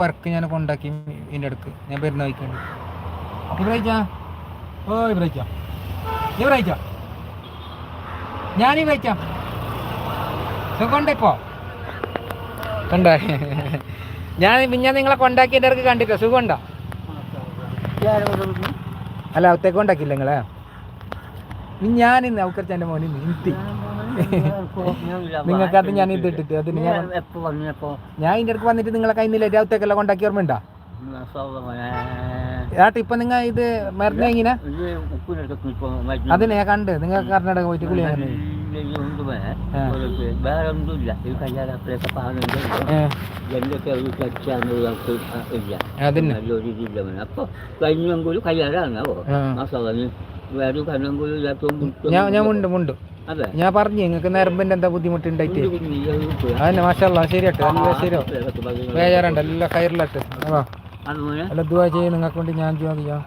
Work ഞാൻ കൊണ്ടാക്കി ഇതിൻ്റെ അടുക്ക് ഞാൻ വരുന്ന വഹിക്കുന്നുണ്ട്. ഇബ്രാഹിച്ചാ, ഓ ഇബ്രാഹിച്ചാ, ഇബ്രാഹിച്ചാ, ഞാൻ ഇബ്രാഹിച്ചാ സുഖമുണ്ട്. ഇപ്പോൾ കണ്ടോ ഞാൻ നിങ്ങളെ കൊണ്ടാക്കിയതിൻ്റെ അടുക്ക് കണ്ടിട്ടോ, സുഖമുണ്ടോ? അല്ല അവത്തേക്ക് കൊണ്ടാക്കില്ല നിങ്ങളെ. ഞാൻ ഇന്ന് അവക്കറിച്ച് എൻ്റെ മോന് നീന്തി നിങ്ങൾക്കത് ഞാൻ ഇത് ഇട്ടിട്ട് അതിന് ഞാൻ ഇതിൻ്റെ അടുക്ക് വന്നിട്ട് നിങ്ങളെ കയ്യിൽ രാവത്തേക്കെല്ലാം കൊണ്ടാക്കി ഓർമ്മയുണ്ടോ? ഏട്ടാ ഇപ്പൊ നിങ്ങൾ ഇത് മരുന്ന് എങ്ങനെ അതിനെ ഞാൻ കണ്ട് നിങ്ങൾ കർണാടക പോയിട്ട് കുളി ഞാൻ മുണ്ട് ഞാൻ പറഞ്ഞു നിങ്ങൾക്ക് നരമ്പിന്റെ എന്താ ബുദ്ധിമുട്ടുണ്ടായിട്ട് അതന്നെ മാഷാ ശരിയാട്ടെ നല്ല ശരിയോ ബേജാറുണ്ട് എല്ലാം കയറിലട്ട് അല്ല ദുആ ചെയ്യും നിങ്ങൾക്ക് വേണ്ടി ഞാൻ ചെയ്യാം.